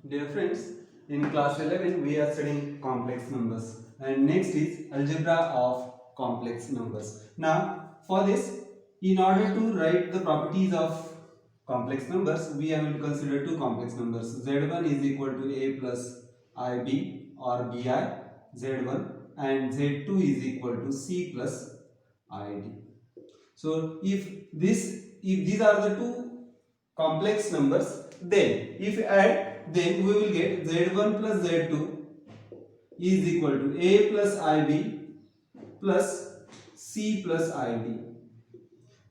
Dear friends, in class 11 we are studying complex numbers and next is algebra of complex numbers. Now for this, in order to write the properties of complex numbers, we are going to consider two complex numbers. Z1 is equal to A plus IB or BI Z1 and Z2 is equal to C plus ID. So if these are the two complex numbers, then if you add, then we will get Z1 plus Z2 is equal to A plus IB plus C plus ID.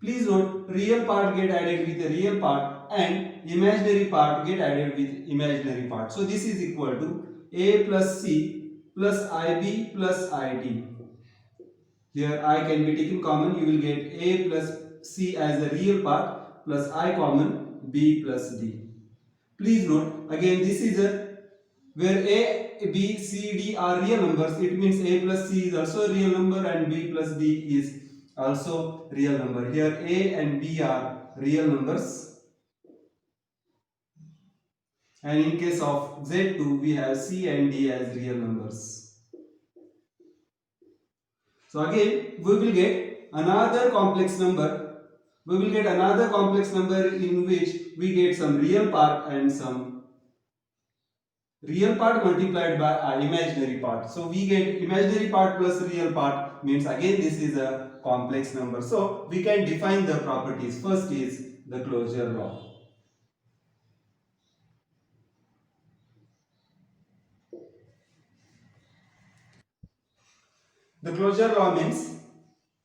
Please note, real part get added with the real part and imaginary part get added with imaginary part. So this is equal to A plus C plus IB plus ID. Here I can be taken common, you will get A plus C as the real part plus I common B plus D. Please note, again this is where A, B, C, D are real numbers. It means A plus C is also a real number and B plus D is also real number. Here A and B are real numbers. And in case of Z2, we have C and D as real numbers. So again, we will get another complex number. We will get another complex number in which we get some real part and some real part multiplied by our imaginary part. So we get imaginary part plus real part means again this is a complex number. So we can define the properties. First is the closure law. The closure law means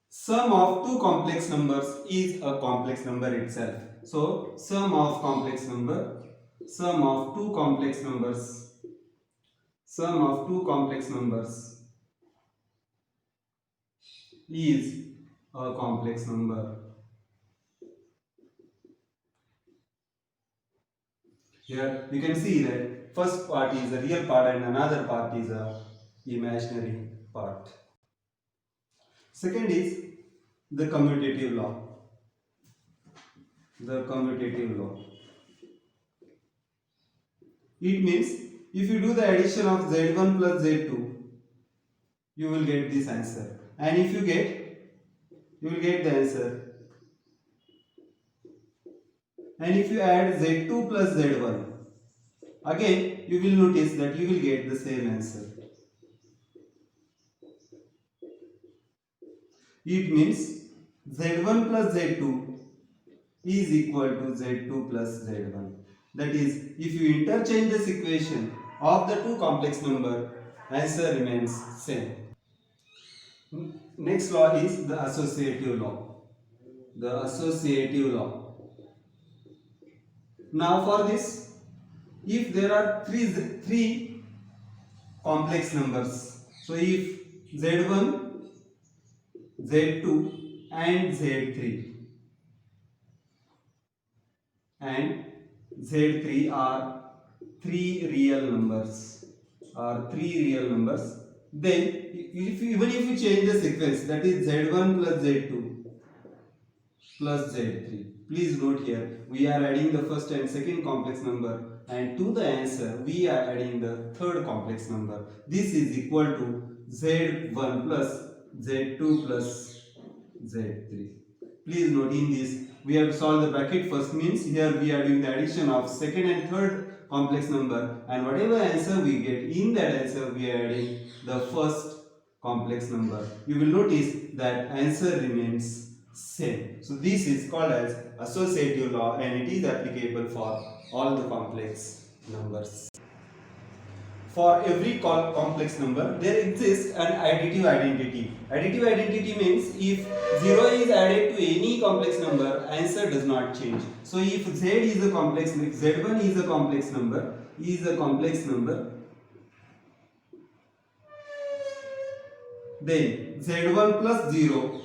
sum of two complex numbers is a complex number itself. So sum of complex number, sum of two complex numbers, sum of two complex numbers is a complex number. Here you can see that first part is a real part and another part is a imaginary part. Second is the commutative law. The commutative law. It means if you do the addition of Z1 plus Z2, you will get this answer. And if you will get the answer. And if you add Z2 plus Z1, again you will notice that you will get the same answer. It means Z1 plus Z2 is equal to Z2 plus Z1. That is, if you interchange this equation of the two complex number, answer remains same. Next law is the associative law. The associative law. Now for this, if there are three complex numbers, so if Z1, Z2 and Z3 and Z3 are three real numbers, then even if you change the sequence, that is Z1 plus Z2 plus Z3, please note here we are adding the first and second complex number and to the answer we are adding the third complex number. This is equal to Z1 plus Z2 plus Z3. Please note in this we have to solve the bracket first, means here we are doing the addition of second and third complex number and whatever answer we get, in that answer we are adding the first complex number. You will notice that answer remains same. So this is called as associative law and it is applicable for all the complex numbers. For every complex number, there exists an additive identity. Additive identity means if 0 is added to any complex number, answer does not change. So if Z is a complex, if Z1 is a complex number, then Z1 plus 0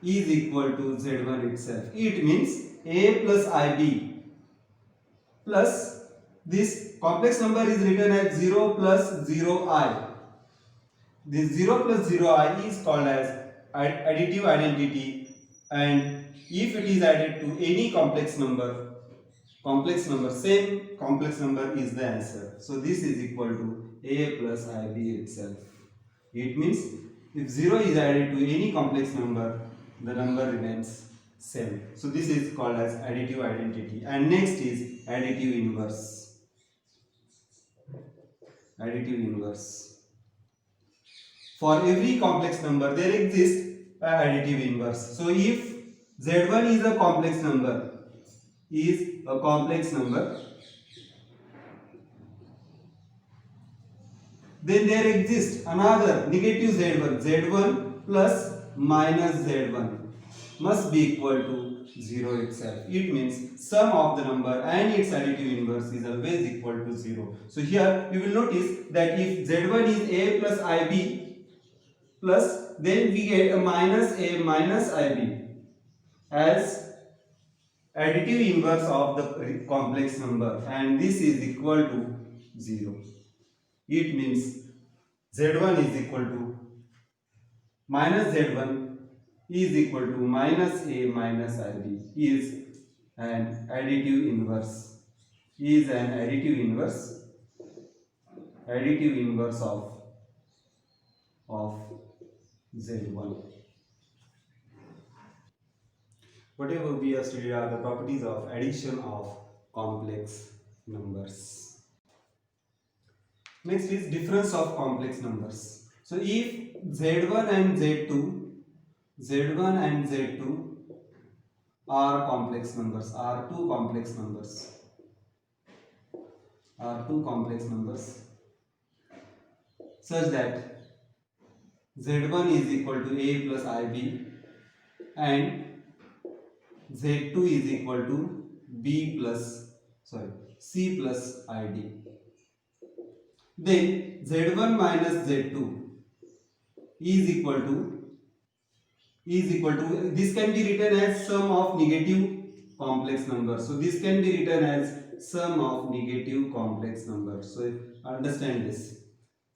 is equal to Z1 itself. It means A plus IB plus this complex number is written as 0 plus 0i. This 0 plus 0i is called as additive identity and if it is added to any complex number, complex number, same complex number is the answer. So this is equal to a plus ib itself. It means if 0 is added to any complex number, the number remains same. So this is called as additive identity. And next is additive inverse. Additive inverse. For every complex number there exists an additive inverse. So if z1 is a complex number, then there exists another negative z1 plus minus z1 must be equal to 0 itself. It means sum of the number and its additive inverse is always equal to 0. So here you will notice that if z1 is a plus ib plus, then we get a minus ib as additive inverse of the complex number, and this is equal to 0. It means z1 is equal to minus z1 is equal to minus a minus ib is an additive inverse of z1. Whatever we have studied are the properties of addition of complex numbers. Next is difference of complex numbers. So if z1 and z2 are complex numbers, are two complex numbers such that z1 is equal to a plus ib and z2 is equal to c plus id, then z1 minus z2 is equal to this can be written as sum of negative complex numbers. So this can be written as sum of negative complex numbers. So understand this.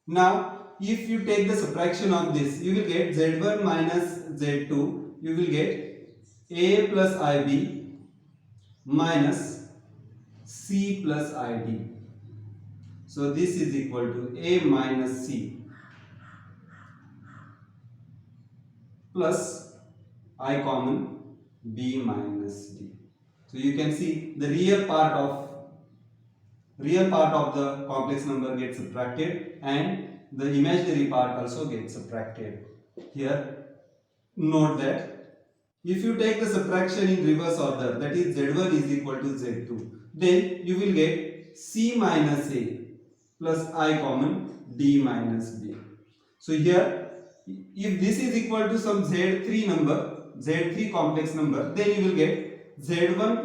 Now if you take the subtraction of this, you will get z1 minus z2, you will get a plus ib minus c plus id. So this is equal to a minus c plus I common b minus d. So you can see the real part of the complex number gets subtracted and the imaginary part also gets subtracted. Here note that if you take the subtraction in reverse order, that is z1 is equal to z2, then you will get c minus a plus I common d minus b. So here if this is equal to some z3 complex number, then you will get z1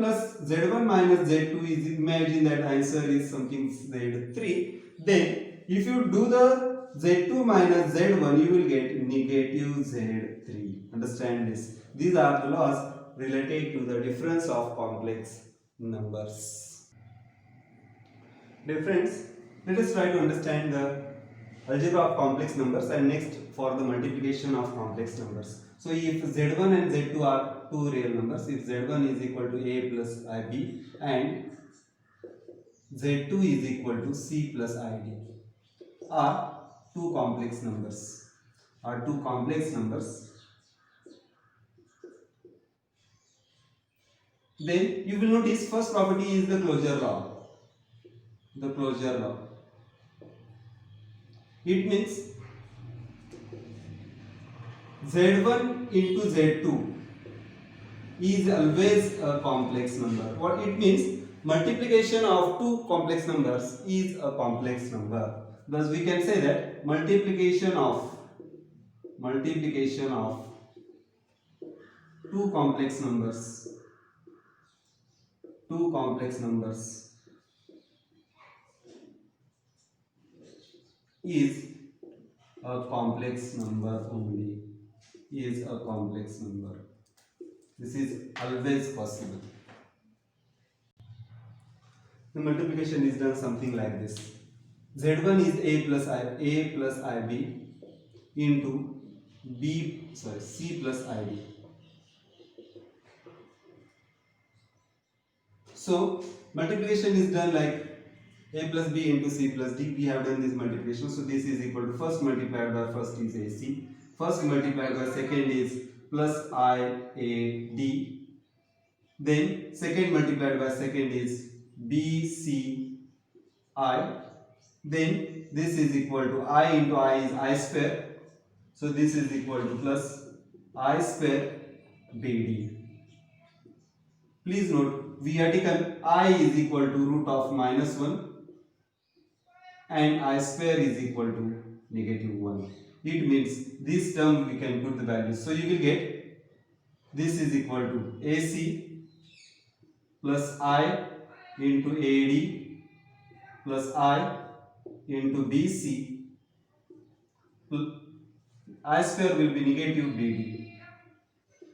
minus z2 is, imagine that answer is something z3. Then if you do the z2 minus z1, you will get negative z3. Understand this. These are the laws related to the difference of complex numbers. Dear friends, let us try to understand the algebra of complex numbers and next for the multiplication of complex numbers. So if z1 and z2 are two real numbers, if z1 is equal to a plus ib and z2 is equal to c plus id are two complex numbers, then you will notice first property is the closure law. It means z1 into z2 is always a complex number. What it means, multiplication of two complex numbers is a complex number. Thus we can say that multiplication of two complex numbers is a complex number only, This is always possible. The multiplication is done something like this. Z1 is a plus ib into c plus id. So multiplication is done like a plus b into c plus d. We have done this multiplication, so this is equal to first multiplied by first is ac, first multiplied by second is plus iad, then second multiplied by second is bci, then this is equal to I into I is I square, so this is equal to plus I square bd. Please note, vertical I is equal to root of minus 1 and I square is equal to negative 1. It means this term we can put the values. So you will get this is equal to AC plus I into AD plus I into BC. I square will be negative BD.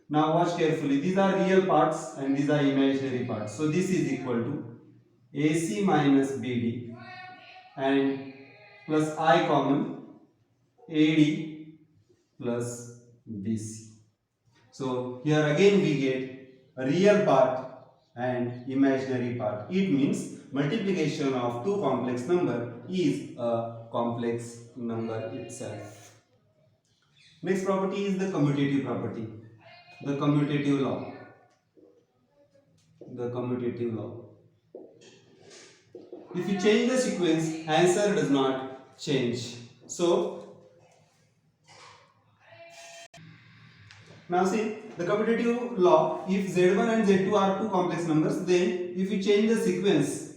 Now watch carefully. These are real parts and these are imaginary parts. So this is equal to AC minus BD and plus I common AD plus BC. So here again we get a real part and imaginary part. It means multiplication of two complex number is a complex number itself. Next property is the commutative property. The commutative law. The commutative law. If you change the sequence, answer does not change. So now see the commutative law. If Z1 and Z2 are two complex numbers, then if you change the sequence,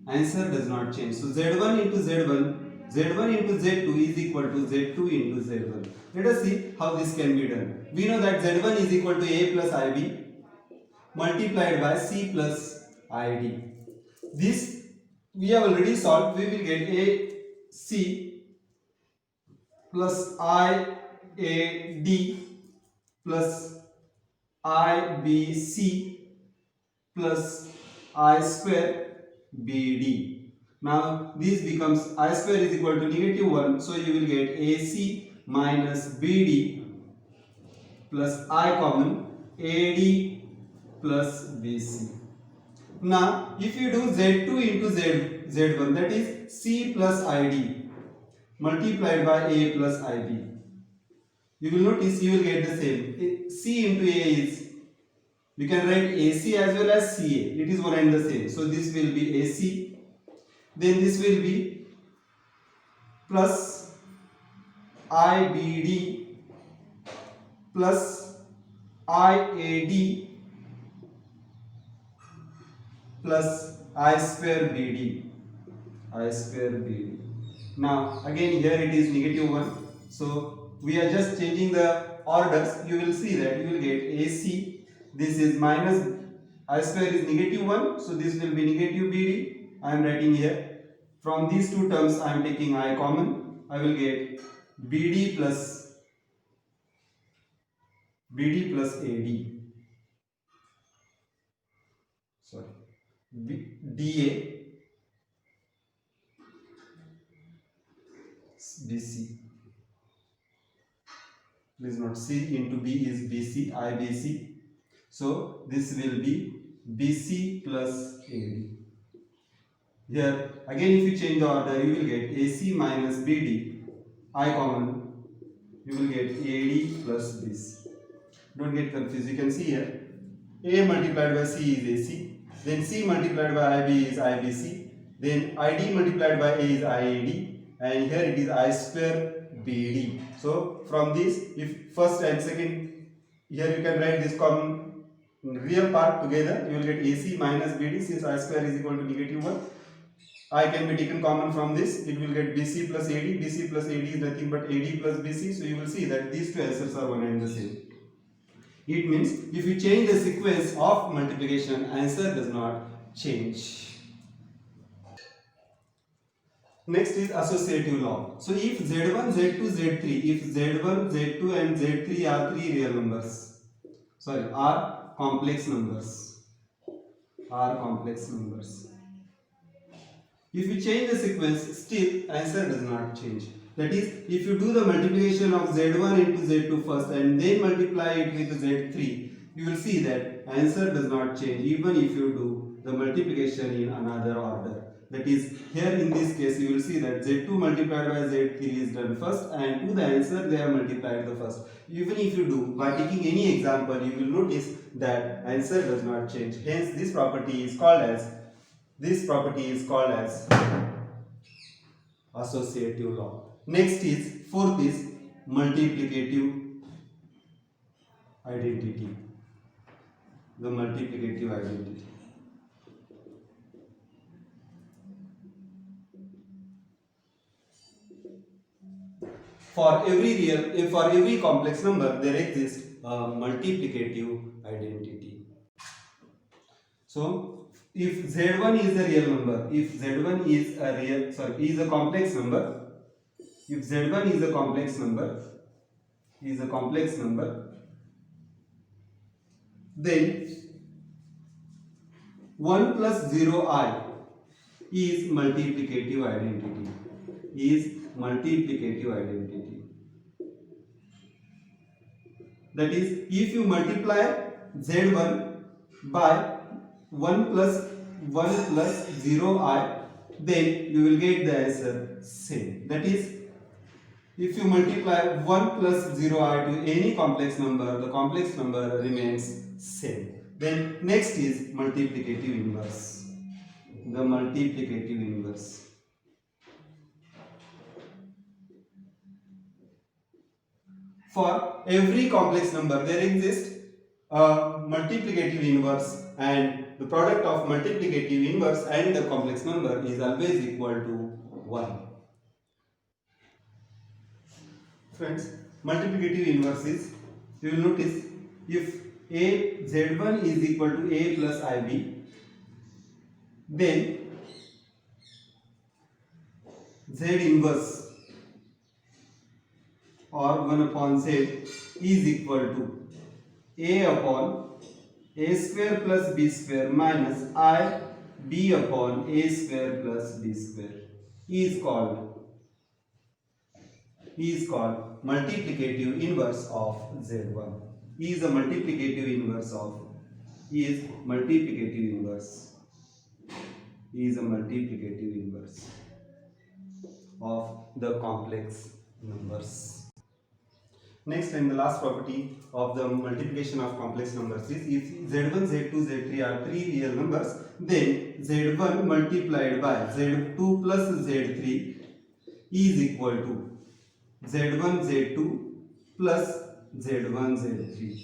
answer does not change. So Z1 into Z1, Z1 into Z2 is equal to Z2 into Z1. Let us see how this can be done. We know that Z1 is equal to A plus IB multiplied by C plus ID. This we have already solved. We will get AC plus IAD plus IBC plus I square BD. Now this becomes I square is equal to negative 1. So you will get AC minus BD plus I common AD plus BC. Now if you do Z2 into Z1, that is C plus ID multiplied by A plus IB, you will notice you will get the same. C into A is, you can write AC as well as CA. It is one and the same. So this will be AC. Then this will be plus IBD plus IAD plus I square BD. I square BD. Now again here it is negative 1. So we are just changing the orders. You will see that you will get AC. This is minus I square is negative 1. So this will be negative BD. I am writing here. From these two terms I am taking I common. I will get BD plus AD. Sorry. DA BC. Please note C into B is BC, IBC. So this will be BC plus AD. Here again if you change the order, you will get AC minus BD, I common, you will get AD plus BC. Don't get confused. You can see here A multiplied by C is AC, then C multiplied by IB is IBC, then ID multiplied by A is IAD, and here it is I square BD. So from this, if first and second, here you can write this common real part together, you will get AC minus BD. Since I square is equal to negative 1, I can be taken common from this. It will get BC plus AD. BC plus AD is nothing but AD plus BC. So you will see that these two answers are one and the same. It means if you change the sequence of multiplication, answer does not change. Next is associative law. So if Z1, Z2, Z3, if Z1, Z2 and Z3 are three real numbers, are complex numbers, if you change the sequence, still answer does not change. That is, if you do the multiplication of Z1 into Z2 first and then multiply it with Z3, you will see that that answer does not change even if you do the multiplication in another order. That is, here in this case you will see that Z2 multiplied by Z3 is done first, and to the answer they have multiplied the first. Even if you do by taking any example, you will notice that answer does not change. Hence this property is called as associative law. Next is, fourth is multiplicative identity. The multiplicative identity. For every complex number there exists a multiplicative identity. So if Z1 is a real number, if Z1 is a complex number, if Z1 is a complex number, then 1 plus 0I is multiplicative identity. That is, if you multiply Z1 by 1 plus 0I, then you will get the answer same. That is, if you multiply 1 plus 0I to any complex number, the complex number remains same. Then next is multiplicative inverse. The multiplicative inverse. For every complex number there exists a multiplicative inverse, and the product of multiplicative inverse and the complex number is always equal to 1. Friends, multiplicative inverse is, you will notice, if Z1 is equal to A plus IB, then Z inverse or 1 upon Z is equal to A upon A square plus B square minus I B upon A square plus B square is called multiplicative inverse of Z1. Is multiplicative inverse of the complex numbers. Next and the last property of the multiplication of complex numbers is, if Z1, Z2, Z3 are three real numbers, then Z1 multiplied by Z2 plus Z3 is equal to Z1, Z2 plus Z1, Z3.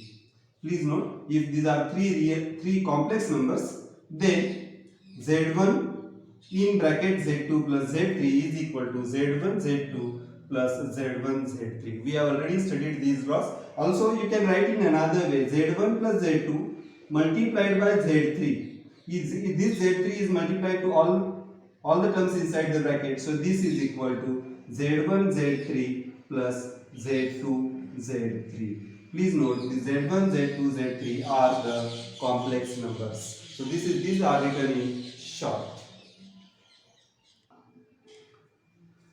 Please note, if these are three complex numbers, then Z1 in bracket Z2 plus Z3 is equal to Z1, Z2 plus Z1, Z3. We have already studied these laws. Also, you can write in another way: Z1 plus Z2 multiplied by Z3. This Z3 is multiplied to all the terms inside the bracket. So this is equal to Z1, Z3 plus Z2, Z3. Please note, the Z1, Z2, Z3 are the complex numbers. So these are written in short.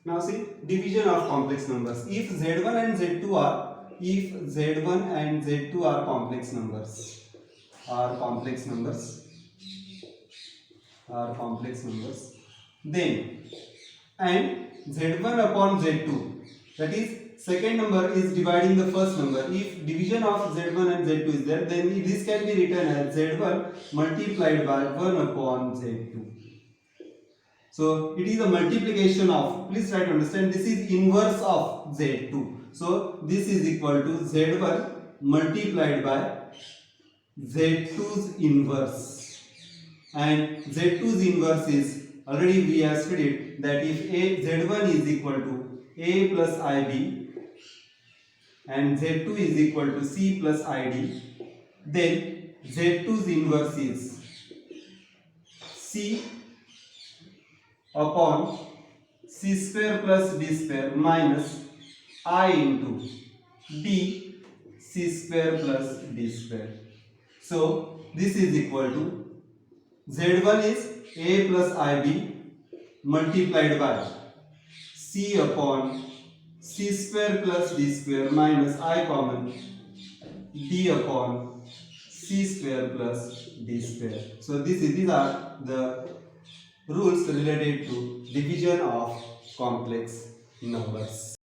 Now see, division of complex numbers. If Z1 and Z2 are complex numbers, then, and Z1 upon Z2, that is, second number is dividing the first number. If division of Z1 and Z2 is there, then this can be written as Z1 multiplied by 1 upon Z2. So it is a multiplication of, please try to understand, this is inverse of Z2. So this is equal to Z1 multiplied by Z2's inverse. And Z2's inverse is, already we have studied that if Z1 is equal to A plus IB and Z2 is equal to C plus ID, then Z2's inverse is C upon C square plus D square minus I into D C square plus D square. So this is equal to Z1 is A plus IB multiplied by C upon C square plus D square minus I common D upon c square plus d square. So these are the rules related to division of complex numbers.